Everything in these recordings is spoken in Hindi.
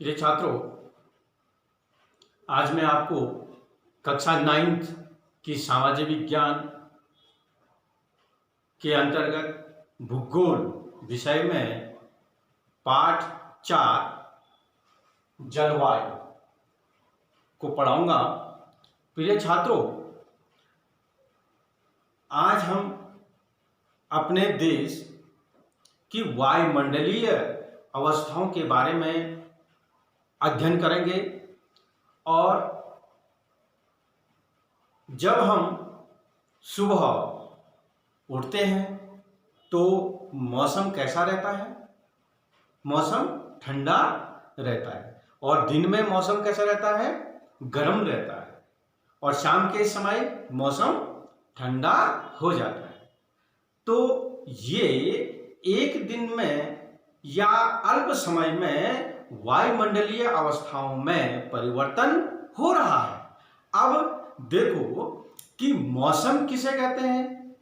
प्रिय छात्रों, आज मैं आपको कक्षा 9th की सामाजिक विज्ञान के अंतर्गत भूगोल विषय में पाठ 4 जलवायु को पढ़ाऊंगा। प्रिय छात्रों, आज हम अपने देश की वायुमंडलीय अवस्थाओं के बारे में अध्ययन करेंगे और जब हम सुबह उठते हैं तो मौसम कैसा रहता है? मौसम ठंडा रहता है और दिन में मौसम कैसा रहता है? गर्म रहता है और शाम के समय मौसम ठंडा हो जाता है। तो ये एक दिन में या अल्प समय में वायुमंडलीय अवस्थाओं में परिवर्तन हो रहा है। अब देखो कि मौसम किसे कहते हैं?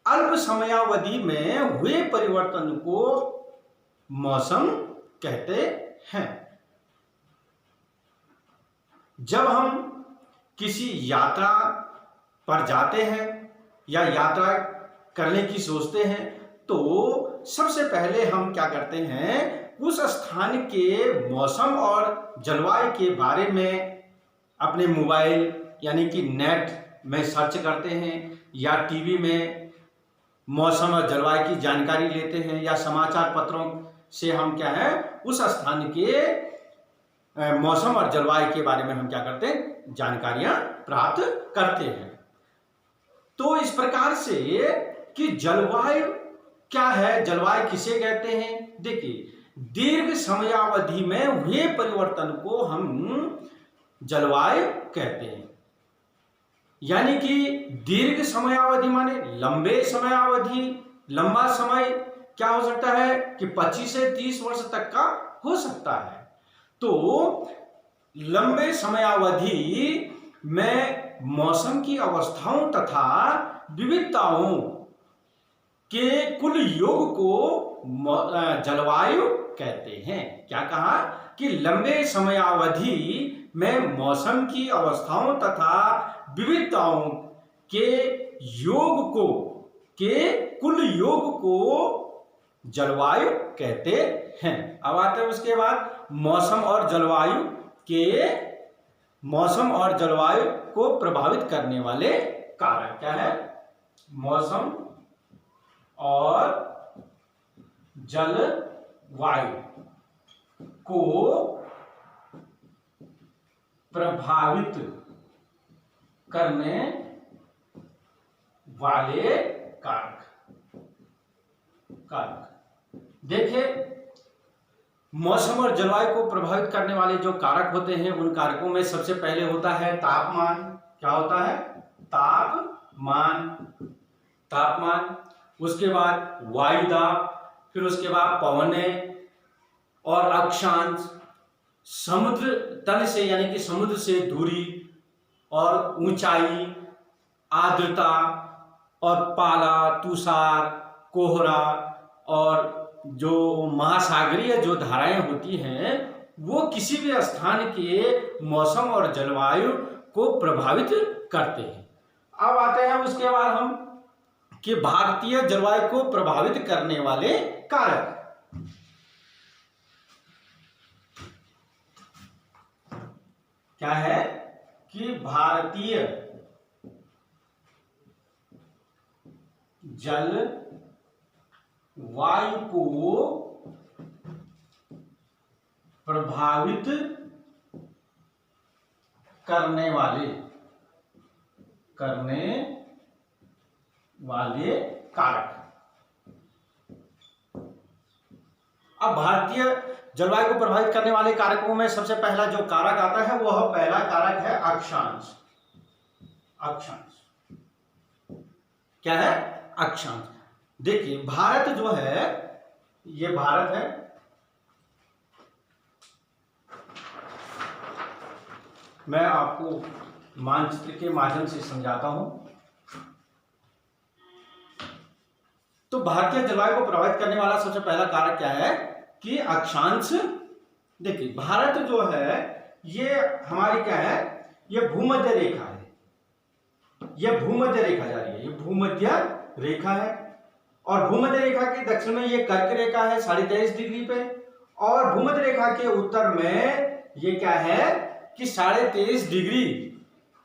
अल्प समयावधि में हुए परिवर्तन को मौसम कहते हैं। जब हम किसी यात्रा पर जाते हैं या यात्रा करने की सोचते हैं तो सबसे पहले हम क्या करते हैं? उस स्थान के मौसम और जलवायु के बारे में अपने मोबाइल यानी कि नेट में सर्च करते हैं या टीवी में मौसम और जलवायु की जानकारी लेते हैं या समाचार पत्रों से हम क्या है उस स्थान के मौसम और जलवायु के बारे में हम क्या करते हैं? जानकारियां प्राप्त करते हैं। तो इस प्रकार से कि जलवायु क्या है, जलवायु किसे कहते हैं? देखिए, दीर्घ समयावधि में हुए परिवर्तन को हम जलवायु कहते हैं। यानी कि दीर्घ समयावधि माने लंबे समयावधि। लंबा समय क्या हो सकता है कि 25 से 30 वर्ष तक का हो सकता है। तो लंबे समयावधि में मौसम की अवस्थाओं तथा विविधताओं के कुल योग को जलवायु कहते हैं। क्या कहा कि लंबे समयावधि में मौसम की अवस्थाओं तथा विविधताओं के कुल योग को जलवायु कहते हैं। अब आते हैं उसके बाद मौसम और जलवायु को प्रभावित करने वाले कारक क्या है? मौसम और जलवायु को प्रभावित करने वाले कारक। देखिए, मौसम और जलवायु को प्रभावित करने वाले जो कारक होते हैं उन कारकों में सबसे पहले होता है तापमान। क्या होता है? तापमान। उसके बाद वायुदाब, फिर उसके बाद पवनें और अक्षांश, समुद्र तल से यानी कि समुद्र से दूरी और ऊंचाई, आर्द्रता और पाला, तुषार, कोहरा और जो महासागरीय जो धाराएं होती हैं वो किसी भी स्थान के मौसम और जलवायु को प्रभावित करते हैं। अब आते हैं उसके बाद हम कि भारतीय जलवायु को प्रभावित करने वाले कारक। क्या है कि भारतीय जलवायु को प्रभावित करने वाले कारक। अब भारतीय जलवायु को प्रभावित करने वाले कारकों में सबसे पहला जो कारक आता है वह पहला कारक है अक्षांश। क्या है? अक्षांश। देखिए, भारत जो है, ये भारत है, मैं आपको मानचित्र के माध्यम से समझाता हूं। तो भारतीय जलवायु को प्रभावित करने वाला सबसे पहला कारक क्या है कि अक्षांश देखिए भारत जो है ये हमारी क्या है, ये भूमध्य रेखा है, ये भूमध्य रेखा जा रही है, ये भूमध्य रेखा है। और भूमध्य रेखा के दक्षिण में ये कर्क रेखा है 23.5 डिग्री पे, और भूमध्य रेखा के उत्तर में ये क्या है कि 23.5 डिग्री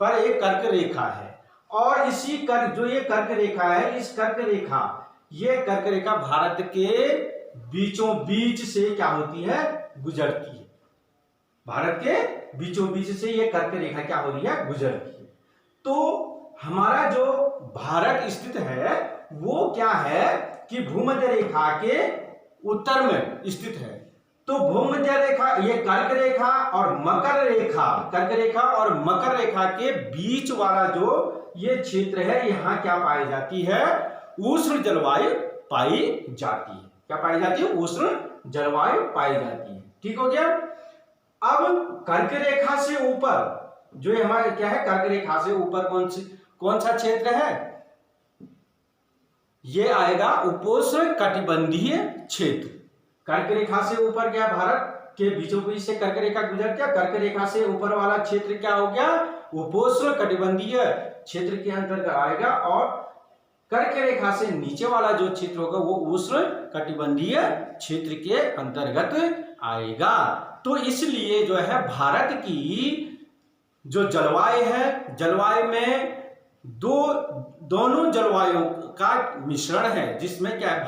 पर एक कर्क रेखा है। और इसी कर्क, जो ये कर्क रेखा है, इस कर्क रेखा, ये कर्क रेखा भारत के बीचों बीच से क्या होती है, गुजरती है। भारत के बीचों बीच से ये कर्क रेखा क्या हो रही है, गुजरती है। तो हमारा जो भारत स्थित है वो क्या है कि भूमध्य रेखा के उत्तर में स्थित है। तो भूमध्य रेखा, ये कर्क रेखा और मकर रेखा, कर्क रेखा और मकर रेखा के बीच वाला जो ये क्षेत्र है, यहाँ क्या पाई जाती है, उष्ण जलवायु पाई जाती है। क्या पाई जाती है, उष्ण जलवायु पाई जाती है। ठीक हो गया। अब कर्क रेखा से ऊपर जो ये हमारे क्या है, कर्क रेखा से ऊपर कौन सा क्षेत्र है, ये आएगा उपोष्ण कटिबंधीय क्षेत्र। कर्क रेखा से ऊपर क्या, भारत के बीचों बीच से कर्क रेखा गुजर गया, कर्क रेखा से ऊपर वाला क्षेत्र क्या हो गया, उपोष्ण कटिबंधीय क्षेत्र के अंतर्गत आएगा। और कर्क रेखा से नीचे वाला जो क्षेत्र होगा वो उष्ण कटिबंधीय क्षेत्र के अंतर्गत आएगा। तो इसलिए जो है भारत की जो जलवायु है, जलवायु में दोनों जलवायु का मिश्रण है, जिसमें क्या है,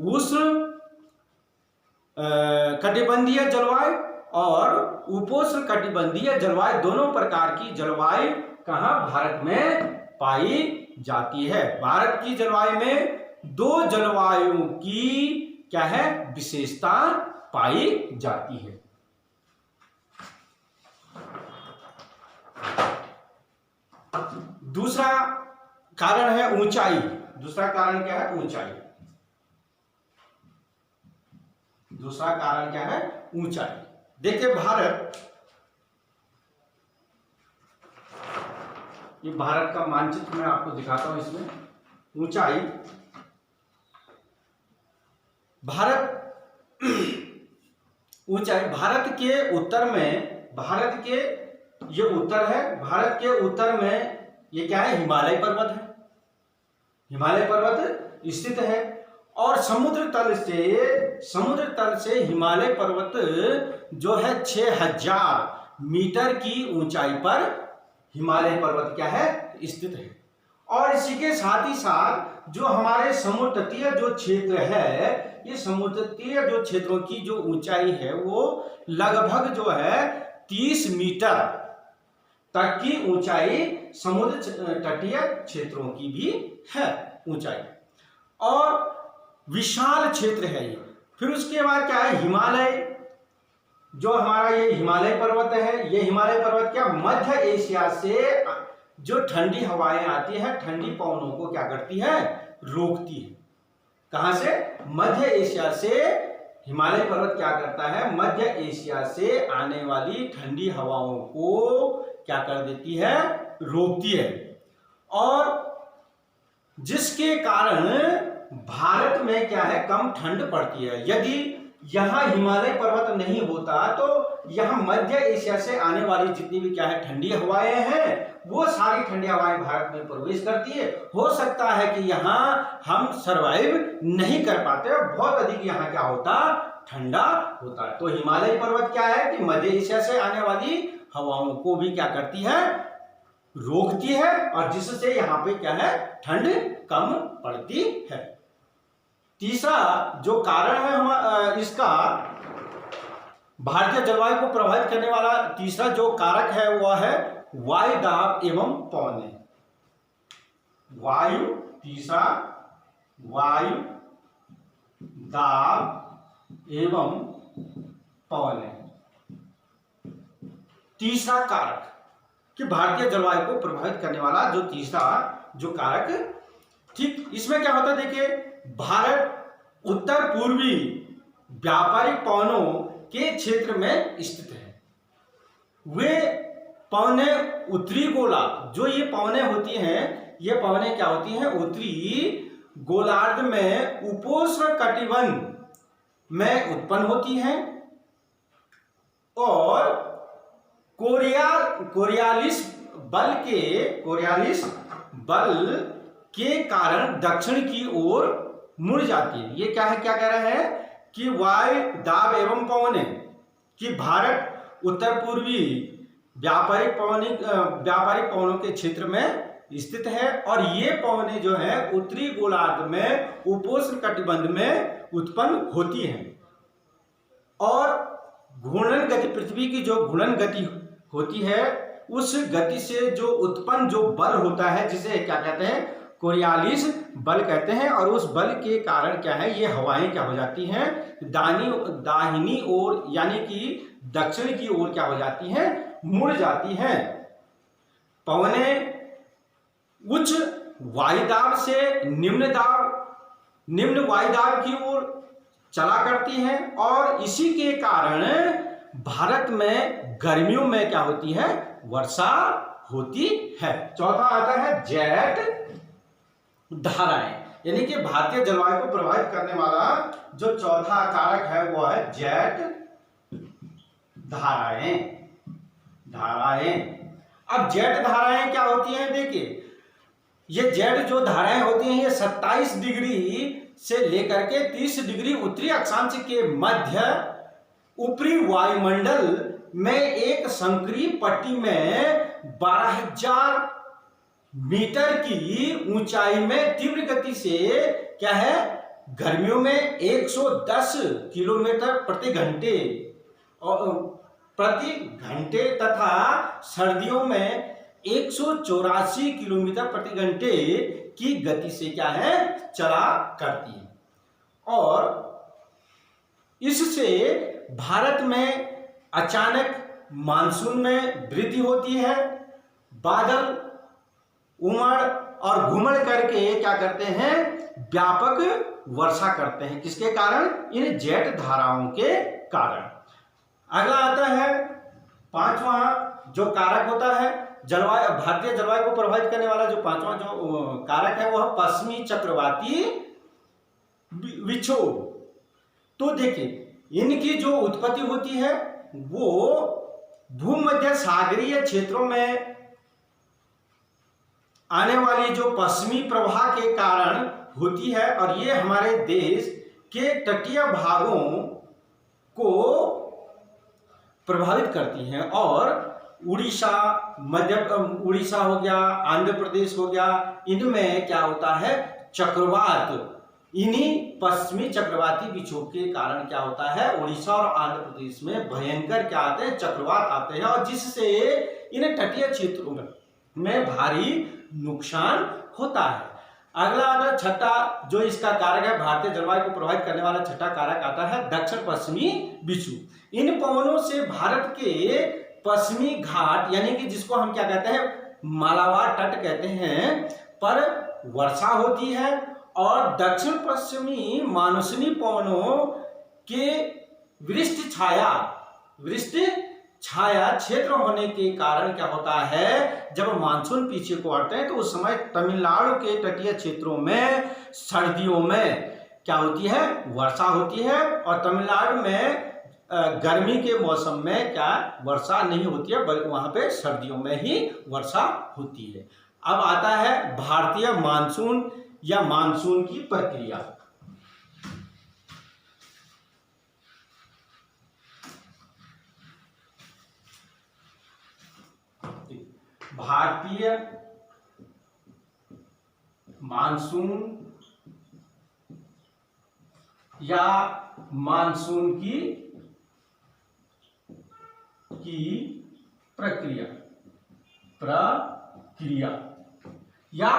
उष्ण कटिबंधीय जलवायु और उपोष्ण कटिबंधीय जलवायु, दोनों प्रकार की जलवायु कहाँ, भारत में पाई जाती है। भारत की जलवायु में दो जलवायु की क्या है, विशेषता पाई जाती है। दूसरा कारण है ऊंचाई। दूसरा कारण क्या है, ऊंचाई। दूसरा कारण क्या है, ऊंचाई। देखिए भारत, ये भारत का मानचित्र मैं आपको दिखाता हूं। इसमें ऊंचाई, ऊंचाई भारत के उत्तर में, भारत के ये उत्तर है, भारत के उत्तर में ये क्या है, हिमालय पर्वत है, हिमालय पर्वत स्थित है। और समुद्र तल से हिमालय पर्वत जो है 6000 मीटर की ऊंचाई पर हिमालय पर्वत क्या है, स्थित है। और इसी के साथ ही साथ जो हमारे समुद्र तटीय जो क्षेत्र है, ये समुद्र तटीय जो क्षेत्रों की जो ऊंचाई है वो लगभग जो है 30 मीटर तक की ऊंचाई समुद्र तटीय क्षेत्रों की भी है ऊंचाई, और विशाल क्षेत्र है ये। फिर उसके बाद क्या है, हिमालय, जो हमारा ये हिमालय पर्वत है, ये हिमालय पर्वत क्या मध्य एशिया से जो ठंडी हवाएं आती है, ठंडी पवनों को क्या करती है, रोकती है। कहां से, मध्य एशिया से हिमालय पर्वत क्या करता है, मध्य एशिया से आने वाली ठंडी हवाओं को क्या कर देती है, रोकती है। और जिसके कारण भारत में क्या है, कम ठंड पड़ती है। यदि यहां हिमालय पर्वत नहीं होता तो यहां मध्य एशिया से आने वाली जितनी भी क्या है ठंडी हवाएं हैं, वो सारी ठंडी हवाएं भारत में प्रवेश करती है। हो सकता है कि यहां हम सरवाइव नहीं कर पाते, बहुत अधिक यहां क्या होता, ठंडा होता है। तो हिमालय पर्वत क्या है कि मध्य एशिया से आने वाली हवाओं को भी क्या करती है, रोकती है, और जिससे यहां पे क्या है, ठंड कम पड़ती है। तीसरा जो कारण है इसका भारतीय जलवायु को प्रभावित करने वाला तीसरा जो कारक है वह है वायु दाब एवं पवनें। तीसरा वायु दाब एवं पवनें, तीसरा कारक कि भारतीय जलवायु को प्रभावित करने वाला जो तीसरा जो कारक, ठीक। इसमें क्या होता है, देखिए भारत उत्तर पूर्वी व्यापारिक पवनों के क्षेत्र में स्थित है। वे पवनें उत्तरी गोलार्ध, जो ये पवनें होती हैं, ये पवनें क्या होती हैं, उत्तरी गोलार्ध में उपोष्ण कटिबंध में उत्पन्न होती हैं। और कोरियालिस बल के कारण दक्षिण की ओर मुड़ जाती है। ये क्या है, क्या कह रहा है कि वायु दाब एवं पवनें कि भारत उत्तर पूर्वी व्यापारिक पवनों के क्षेत्र में स्थित है और ये पवनें जो है उत्तरी गोलार्ध में उपोष्ण कटिबंध में उत्पन्न होती हैं और घूर्णन गति, पृथ्वी की जो घूर्णन गति होती है उस गति से जो उत्पन्न जो बल होता है जिसे क्या कहते हैं, कोरियालिस बल कहते हैं। और उस बल के कारण क्या है, ये हवाएं क्या हो जाती हैं, दाहिनी ओर यानी कि दक्षिण की ओर क्या हो जाती हैं, मुड़ जाती हैं। पवनें उच्च वायुदाब से निम्न वायुदाब की ओर चला करती हैं और इसी के कारण भारत में गर्मियों में क्या होती है, वर्षा होती है। चौथा आता है जेट धाराएं, यानी कि भारतीय जलवायु को प्रभावित करने वाला जो चौथा कारक है वो है जेट धाराएं। अब जेट धाराएं क्या होती हैं, देखिए ये जेट जो धाराएं होती हैं ये 27 डिग्री से लेकर के 30 डिग्री उत्तरी अक्षांश के मध्य ऊपरी वायुमंडल में एक संक्रीय पट्टी में 12,000 मीटर की ऊंचाई में तीव्र गति से क्या है, गर्मियों में 110 किलोमीटर प्रति घंटे तथा सर्दियों में 184 किलोमीटर प्रति घंटे की गति से क्या है, चला करती है। और इससे भारत में अचानक मानसून में वृद्धि होती है, बादल उमड़ और घुमड़ करके क्या करते हैं, व्यापक वर्षा करते हैं। किसके कारण, इन जेट धाराओं के कारण। अगला आता है पांचवा जो कारक होता है जलवायु, भारतीय जलवायु को प्रभावित करने वाला जो पांचवा जो कारक है वह पश्चिमी चक्रवाती विक्षोभ। तो देखिए इनकी जो उत्पत्ति होती है वो भूमध्य सागरीय क्षेत्रों में आने वाली जो पश्चिमी प्रवाह के कारण होती है और ये हमारे देश के तटीय भागों को प्रभावित करती हैं। और उड़ीसा हो गया, आंध्र प्रदेश हो गया, इनमें क्या होता है, चक्रवात, इन्हीं पश्चिमी चक्रवाती विक्षोभ के कारण क्या होता है, उड़ीसा और आंध्र प्रदेश में भयंकर क्या आते हैं, चक्रवात आते हैं और जिससे इन तटीय क्षेत्रों में भारी नुकसान होता है। अगला छठा जो इसका कारक है, भारतीय जलवायु को प्रभावित करने वाला छठा कारक आता है दक्षिण पश्चिमी विक्षोभ। इन पवनों से भारत के पश्चिमी घाट यानी कि जिसको हम क्या कहते हैं, मालाबार तट कहते हैं, पर वर्षा होती है और दक्षिण पश्चिमी मानसूनी पवनों के वृष्टि छाया क्षेत्र होने के कारण क्या होता है, जब मानसून पीछे को हटते हैं तो उस समय तमिलनाडु के तटीय क्षेत्रों में सर्दियों में क्या होती है, वर्षा होती है और तमिलनाडु में गर्मी के मौसम में क्या वर्षा नहीं होती है, बल्कि वहां पे सर्दियों में ही वर्षा होती है। अब आता है भारतीय मानसून या मानसून की प्रक्रिया। भारतीय मानसून या मानसून की प्रक्रिया या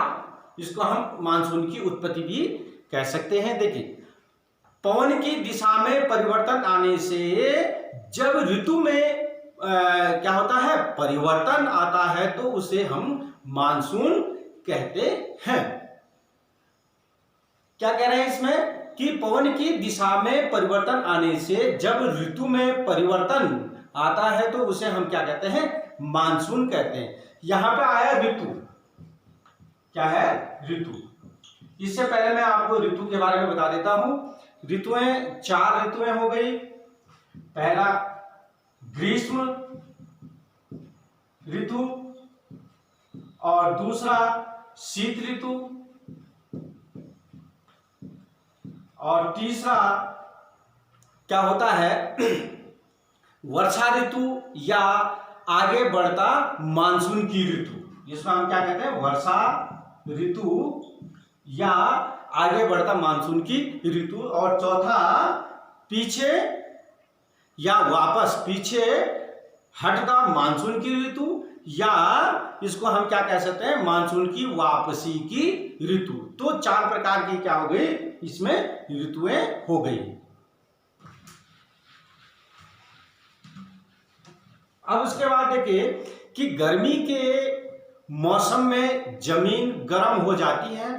इसको हम मानसून की उत्पत्ति भी कह सकते हैं। देखिए पवन की दिशा में परिवर्तन आने से जब ऋतु में क्या होता है, परिवर्तन आता है तो उसे हम मानसून कहते हैं। क्या कह रहे हैं इसमें कि पवन की दिशा में परिवर्तन आने से जब ऋतु में परिवर्तन आता है तो उसे हम क्या कहते हैं, मानसून कहते हैं। यहां पे आया ऋतु, क्या है, ऋतु। इससे पहले मैं आपको ऋतु के बारे में बता देता हूं। ऋतुएं 4 ऋतुएं हो गई। पहला ग्रीष्म ऋतु और दूसरा शीत ऋतु और तीसरा क्या होता है वर्षा ऋतु या आगे बढ़ता मानसून की ऋतु, जिसमें हम क्या कहते हैं वर्षा ऋतु या आगे बढ़ता मानसून की ऋतु। और चौथा पीछे या वापस पीछे हटता मानसून की ऋतु, या इसको हम क्या कह सकते हैं मानसून की वापसी की ऋतु। तो 4 प्रकार की क्या हो गई इसमें ऋतुएं हो गई। अब उसके बाद देखिए कि गर्मी के मौसम में जमीन गर्म हो जाती है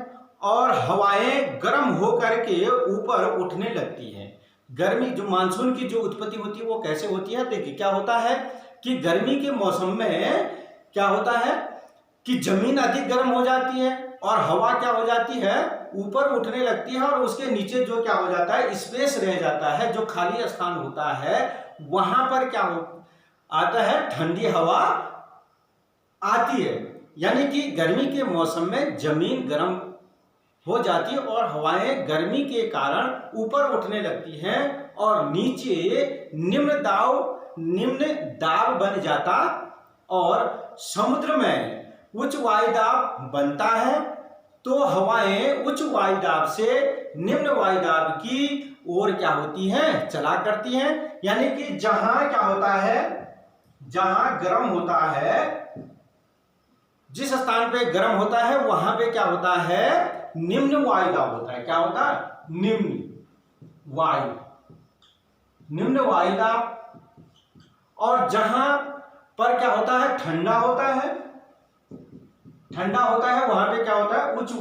और हवाएं गर्म होकर के ऊपर उठने लगती हैं। गर्मी जो मानसून की जो उत्पत्ति होती है वो कैसे होती है, देखिए क्या होता है कि गर्मी के मौसम में क्या होता है कि जमीन अधिक गर्म हो जाती है और हवा क्या हो जाती है ऊपर उठने लगती है, और उसके नीचे जो क्या हो जाता है स्पेस रह जाता है, जो खाली स्थान होता है वहां पर क्या आता है ठंडी हवा आती है। यानी कि गर्मी के मौसम में जमीन गर्म हो जाती है और हवाएं गर्मी के कारण ऊपर उठने लगती हैं और नीचे निम्न दाब बन जाता और समुद्र में उच्च वायुदाब बनता है। तो हवाएं उच्च वायुदाब से निम्न वायुदाब की ओर क्या होती हैं चला करती हैं। यानी कि जहां क्या होता है जहां गर्म होता है, जिस स्थान पे गर्म होता है वहां पे क्या होता है निम्न वायुदाब होता है। क्या होता है निम्न वायुदाब। और जहां पर क्या होता है ठंडा होता है वहां पे क्या होता है उच्च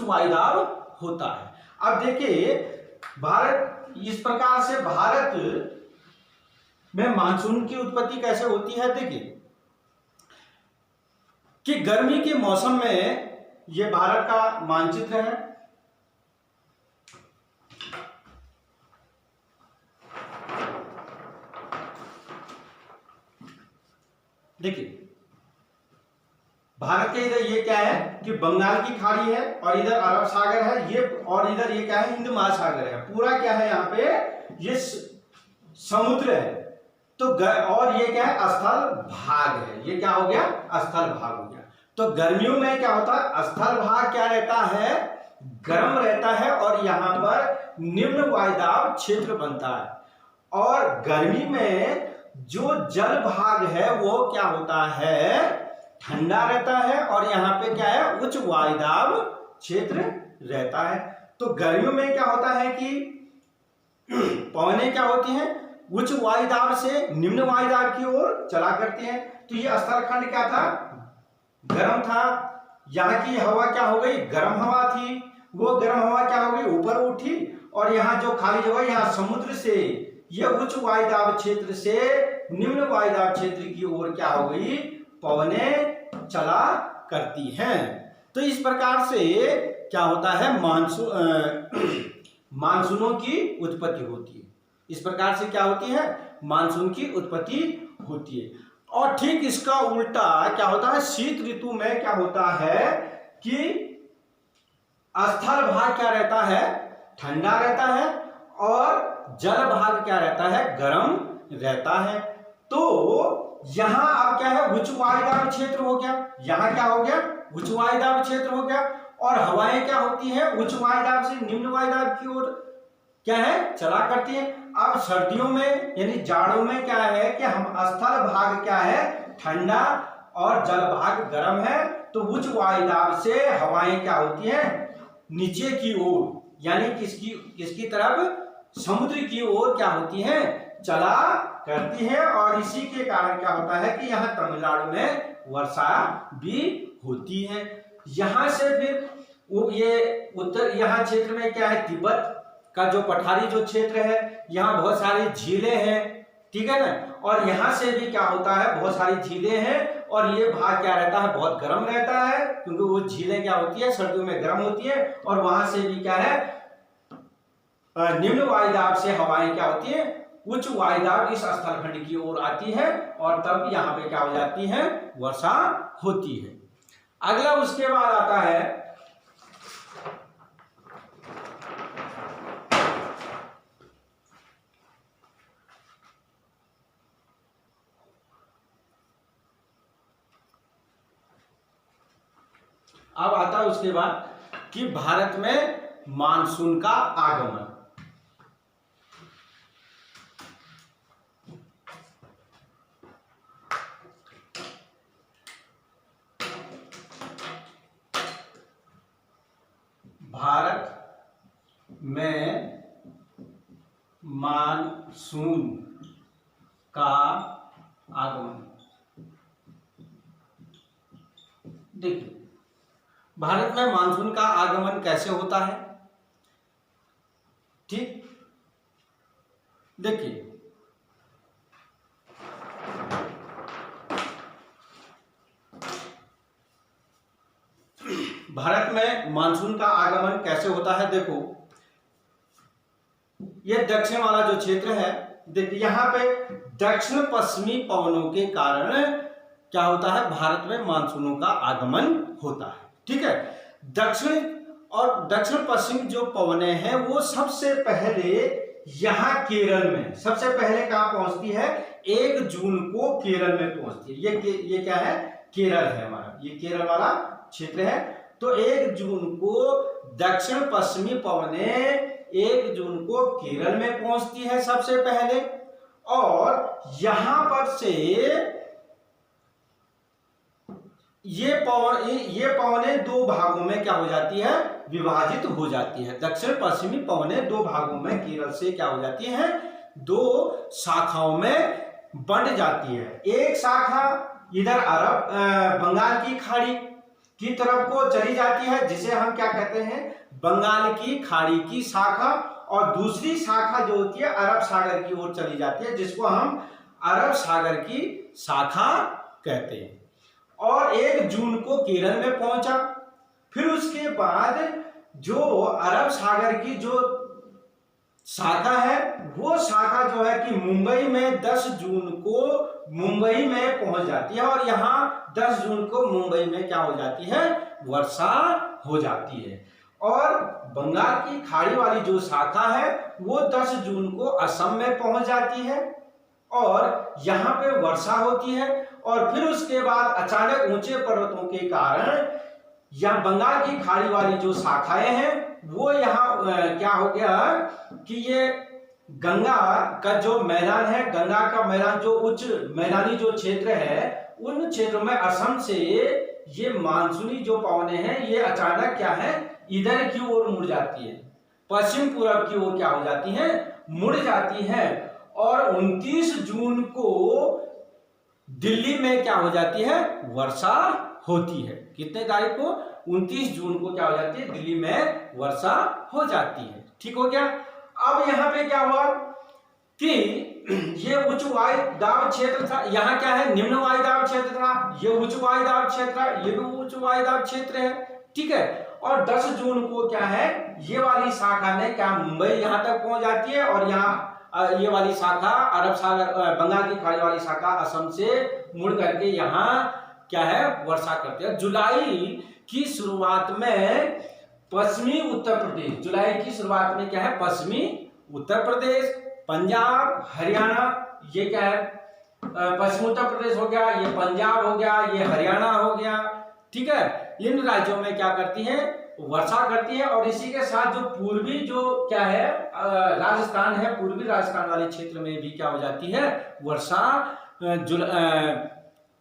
वायुदाब होता है। अब देखिए इस प्रकार से भारत में मानसून की उत्पत्ति कैसे होती है। देखिए कि गर्मी के मौसम में, यह भारत का मानचित्र है, देखिए भारत के इधर ये क्या है कि बंगाल की खाड़ी है और इधर अरब सागर है ये, और इधर ये क्या है हिंद महासागर है। पूरा क्या है यहाँ पे ये समुद्र है। तो और ये क्या है स्थल भाग है, ये क्या हो गया स्थल भाग हो गया। तो गर्मियों में क्या होता है स्थल भाग क्या रहता है गर्म रहता है और यहाँ पर निम्न वायुदाब क्षेत्र बनता है। और गर्मी में जो जल भाग है वो क्या होता है ठंडा रहता है और यहाँ पे क्या है उच्च वायुदाब क्षेत्र रहता है। तो गर्मियों में क्या होता है कि पवनें क्या होती हैं उच्च वायुदाब से निम्न वायुदाब की ओर चला करती हैं। तो ये स्थलखंड क्या था गर्म था, यहाँ की हवा क्या हो गई गर्म हवा थी, वो गर्म हवा क्या हो गई ऊपर उठी, और यहाँ जो खाली जगह यहाँ समुद्र से यह उच्च वायुदाब क्षेत्र से निम्न वायुदाब क्षेत्र की ओर क्या हो गई पवनें चला करती हैं। तो इस प्रकार से क्या होता है मानसूनों की उत्पत्ति होती है। इस प्रकार से क्या होती है मानसून की उत्पत्ति होती है। और ठीक इसका उल्टा क्या होता है शीत ऋतु में क्या होता है कि स्थल भाग क्या रहता है ठंडा रहता है और जल भाग क्या रहता है गर्म रहता है। तो यहां अब क्या है उच्च वायुदाब क्षेत्र हो गया, यहां क्या हो गया उच्च वायुदाब क्षेत्र हो गया, और हवाएं क्या होती हैं उच्च वायुदाब से निम्न वायुदाब की ओर क्या है चला करती हैं। अब सर्दियों में यानी जाड़ों में क्या है कि हम स्थल भाग क्या है ठंडा और जल भाग गर्म है। तो उच्च वायुदाब से हवाएं क्या होती हैं नीचे की ओर यानी किसकी तरफ समुद्र की ओर क्या होती हैं चला करती है। और इसी के कारण क्या होता है कि यहाँ तमिलनाडु में वर्षा भी होती है। यहाँ से फिर वो ये उत्तर यहाँ क्षेत्र में क्या है तिब्बत का जो पठारी जो क्षेत्र है यहाँ बहुत सारी झीलें हैं, ठीक है ना। और यहाँ से भी क्या होता है बहुत सारी झीलें हैं और ये भाग क्या रहता है बहुत गर्म रहता है क्योंकि वो झीलें क्या होती है सर्दियों में गर्म होती है। और वहां से भी क्या है निम्न वायुदाब से हवाएं क्या होती है, उच्च वायुदाब इस स्थलखंड की ओर आती है और तब यहाँ पे क्या हो जाती है, वर्षा होती है। अगला उसके बाद आता है अब आता है उसके बाद कि भारत में मानसून का आगमन। भारत में मानसून का आगमन। देखिए भारत में मानसून का आगमन कैसे होता है, ठीक। देखिए भारत में मानसून का आगमन कैसे होता है। देखो ये दक्षिण वाला जो क्षेत्र है, देखिए यहाँ पे दक्षिण पश्चिमी पवनों के कारण क्या होता है, भारत में मानसूनों का आगमन होता है, ठीक है। दक्षिण पश्चिम जो पवनें हैं वो सबसे पहले यहाँ केरल में सबसे पहले कहाँ पहुंचती है, 1 जून को केरल में पहुंचती है। ये क्या है, केरल है हमारा, ये केरल वाला क्षेत्र है। तो 1 जून को दक्षिण पश्चिमी पवनें 1 जून को केरल में पहुंचती है सबसे पहले, और यहां पर से ये पवनें 2 भागों में क्या हो जाती है, विभाजित हो जाती है। दक्षिण पश्चिमी पवनें 2 भागों में केरल से क्या हो जाती है, 2 शाखाओं में बंट जाती है। एक शाखा इधर बंगाल की खाड़ी की तरफ को चली जाती है, जिसे हम क्या कहते हैं, बंगाल की खाड़ी की शाखा, और दूसरी शाखा जो होती है अरब सागर की ओर चली जाती है, जिसको हम अरब सागर की शाखा कहते हैं। और 1 जून को केरल में पहुंचा। फिर उसके बाद जो अरब सागर की जो शाखा है, वो शाखा जो है कि मुंबई में 10 जून को मुंबई में पहुंच जाती है, और यहाँ 10 जून को मुंबई में क्या हो जाती है, वर्षा हो जाती है। और बंगाल की खाड़ी वाली जो शाखा है वो 10 जून को असम में पहुंच जाती है और यहाँ पे वर्षा होती है। और फिर उसके बाद अचानक ऊंचे पर्वतों के कारण यहाँ बंगाल की खाड़ी वाली जो शाखाएं हैं वो यहाँ क्या हो गया कि ये गंगा का जो मैदान है, गंगा का मैदान जो उच्च मैदानी जो क्षेत्र है, उन क्षेत्रों में असम से ये मानसूनी जो पवनें हैं ये अचानक क्या है, इधर की ओर मुड़ जाती है, पश्चिम पूर्व की ओर क्या हो जाती है, मुड़ जाती है। और 29 जून को दिल्ली में क्या हो जाती है, वर्षा होती है। कितने तारीख को, 29 जून को क्या हो जाती है, दिल्ली में वर्षा हो जाती है। ठीक हो गया। अब यहाँ पे क्या हुआ कि ये उच्च वायुदाब क्षेत्र था, यहाँ क्या है, निम्न वायुदाब क्षेत्र था, ये उच्च वायुदाब क्षेत्र है, ये भी उच्च वायुदाब क्षेत्र है। ठीक है। और 10 जून को क्या है, ये वाली शाखा ने क्या मुंबई यहाँ तक पहुंच जाती है, और यहाँ ये वाली शाखा अरब सागर बंगाल की खाड़ी वाली शाखा असम से मुड़ करके यहाँ क्या है, वर्षा करती है। जुलाई की शुरुआत में पश्चिमी उत्तर प्रदेश, जुलाई की शुरुआत में क्या है, पश्चिमी उत्तर प्रदेश, पंजाब, हरियाणा, ये क्या है, पश्चिमी उत्तर प्रदेश हो गया, ये पंजाब हो गया, ये हरियाणा हो गया। ठीक है। इन राज्यों में क्या करती है, वर्षा करती है। और इसी के साथ जो पूर्वी जो क्या है राजस्थान है, पूर्वी राजस्थान वाले क्षेत्र में भी क्या हो जाती है, वर्षा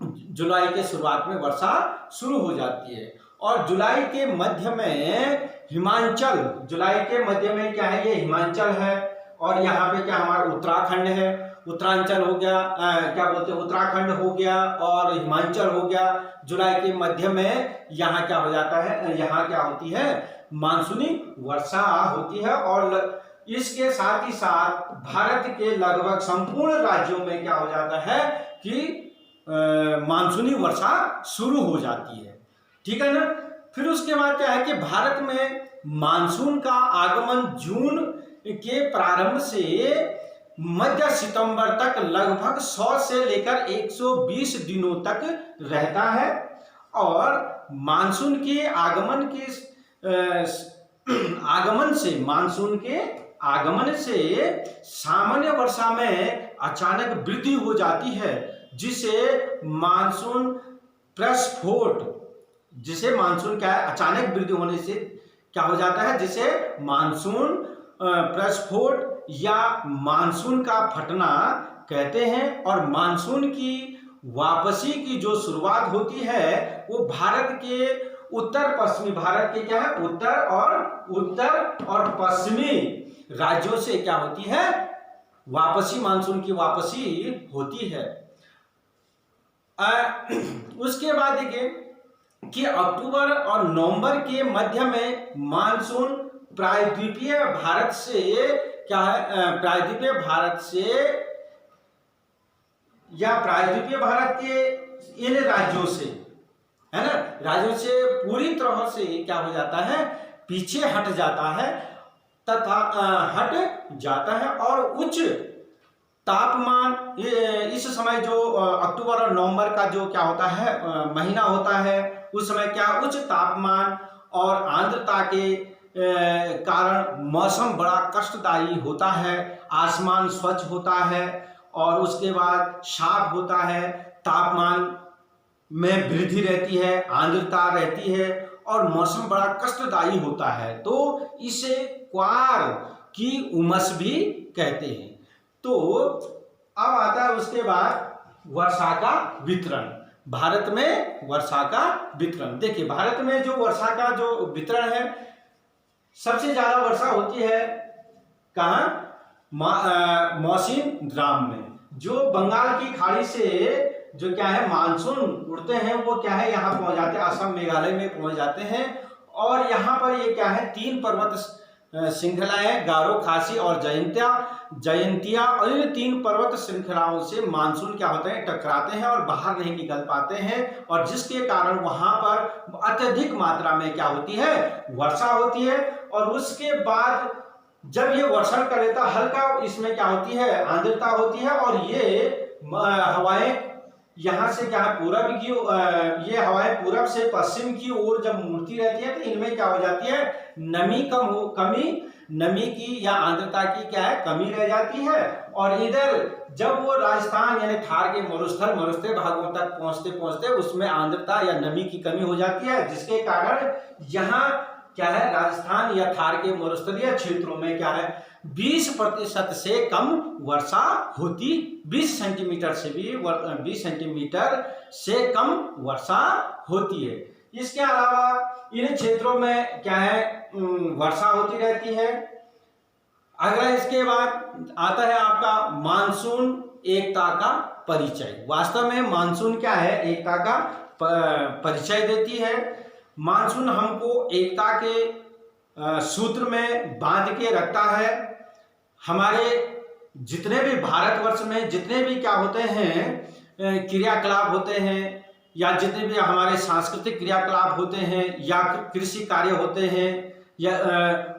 जुलाई के शुरुआत में वर्षा शुरू हो जाती है। और जुलाई के मध्य में हिमाचल, जुलाई के मध्य में क्या है, ये हिमाचल है, और यहाँ पे क्या हमारा उत्तराखंड है, उत्तरांचल हो गया, क्या बोलते हैं, उत्तराखंड हो गया और हिमाचल हो गया। जुलाई के मध्य में यहाँ क्या हो जाता है, यहाँ क्या होती है, मानसूनी वर्षा होती है। और इसके साथ ही साथ भारत के लगभग संपूर्ण राज्यों में क्या हो जाता है कि मानसूनी वर्षा शुरू हो जाती है। ठीक है ना। फिर उसके बाद क्या है कि भारत में मानसून का आगमन जून के प्रारंभ से मध्य सितंबर तक लगभग 100 से लेकर 120 दिनों तक रहता है। और मानसून के आगमन से सामान्य वर्षा में अचानक वृद्धि हो जाती है, जिसे मानसून प्रस्फोट, जिसे मानसून क्या है, अचानक वृद्धि होने से क्या हो जाता है, जिसे मानसून प्रस्फोट या मानसून का फटना कहते हैं। और मानसून की वापसी की जो शुरुआत होती है वो भारत के उत्तर पश्चिमी, भारत के क्या है, उत्तर और पश्चिमी राज्यों से क्या होती है, वापसी, मानसून की वापसी होती है। उसके बाद देखिए कि अक्टूबर और नवंबर के मध्य में मानसून प्रायद्वीपीय भारत से क्या है, प्रायद्वीपीय भारत के इन राज्यों से, है ना, राज्यों से पूरी तरह से क्या हो जाता है, पीछे हट जाता है और उच्च तापमान, इस समय जो अक्टूबर और नवंबर का जो क्या होता है महीना होता है, उस समय क्या उच्च तापमान और आर्द्रता के कारण मौसम बड़ा कष्टदायी होता है, आसमान स्वच्छ होता है और उसके बाद साफ होता है, तापमान में वृद्धि रहती है, आर्द्रता रहती है और मौसम बड़ा कष्टदायी होता है। तो इसे क्वार की उमस भी कहते हैं। तो अब आता है उसके बाद वर्षा का वितरण। भारत में वर्षा का वितरण, देखिए भारत में जो वर्षा का जो वितरण है, सबसे ज्यादा वर्षा होती है कहाँ, मौसम द्राम में। जो बंगाल की खाड़ी से जो क्या है मानसून उड़ते हैं वो क्या है यहाँ पहुंच जाते हैं, असम मेघालय में पहुंच जाते हैं। और यहाँ पर ये क्या है, 3 पर्वत श्रृंखलाएं, गारो, खासी और जयंतिया, और इन 3 पर्वत श्रृंखलाओं से मानसून क्या होते हैं, टकराते हैं और बाहर नहीं निकल पाते हैं, और जिसके कारण वहां पर अत्यधिक मात्रा में क्या होती है, वर्षा होती है। और उसके बाद जब ये वर्षण कर लेता, हल्का इसमें क्या होती है, आर्द्रता होती है, और ये हवाएं यहाँ से क्या है, पूरब की, ये हवाएं पूरब से पश्चिम की ओर जब मुड़ती रहती है तो इनमें क्या हो जाती है, नमी की या आर्द्रता की क्या है, कमी रह जाती है। और इधर जब वो राजस्थान यानी थार के मरुस्थल भागों तक पहुंचते उसमें आर्द्रता या नमी की कमी हो जाती है, जिसके कारण यहाँ क्या है, राजस्थान या थार के मरुस्थलीय क्षेत्रों में क्या है, 20% से कम वर्षा होती, 20 सेंटीमीटर से कम वर्षा होती है। इसके अलावा इन क्षेत्रों में क्या है, वर्षा होती रहती है। अगला इसके बाद आता है आपका मानसून एकता का परिचय। वास्तव में मानसून क्या है, एकता का परिचय देती है। मानसून हमको एकता के सूत्र में बांध के रखता है। हमारे जितने भी भारतवर्ष में जितने भी क्या होते हैं क्रियाकलाप होते हैं, या जितने भी हमारे सांस्कृतिक क्रियाकलाप होते हैं, या कृषि कार्य होते हैं, या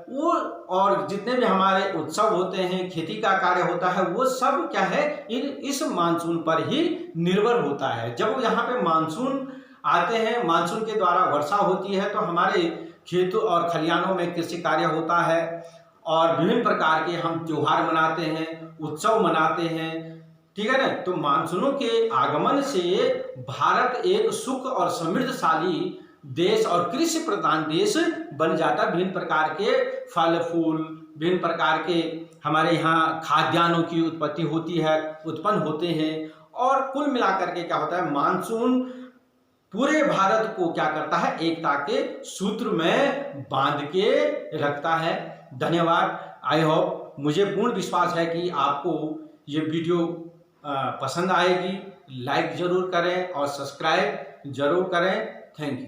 वो, और जितने भी हमारे उत्सव होते हैं, खेती का कार्य होता है, वो सब क्या है, इस मानसून पर ही निर्भर होता है। जब यहाँ पे मानसून आते हैं, मानसून के द्वारा वर्षा होती है, तो हमारे खेतों और खलिहानों में कृषि कार्य होता है और विभिन्न प्रकार के हम त्योहार मनाते हैं, उत्सव मनाते हैं, ठीक है ना। तो मानसूनों के आगमन से भारत एक सुख और समृद्धशाली देश और कृषि प्रधान देश बन जाता। विभिन्न प्रकार के फल फूल, विभिन्न प्रकार के हमारे यहाँ खाद्यान्नों की उत्पत्ति होती है, उत्पन्न होते हैं, और कुल मिलाकर के क्या होता है, मानसून पूरे भारत को क्या करता है, एकता के सूत्र में बांध के रखता है। धन्यवाद। आई होप, मुझे पूर्ण विश्वास है कि आपको ये वीडियो पसंद आएगी। लाइक जरूर करें और सब्सक्राइब जरूर करें। Thank you.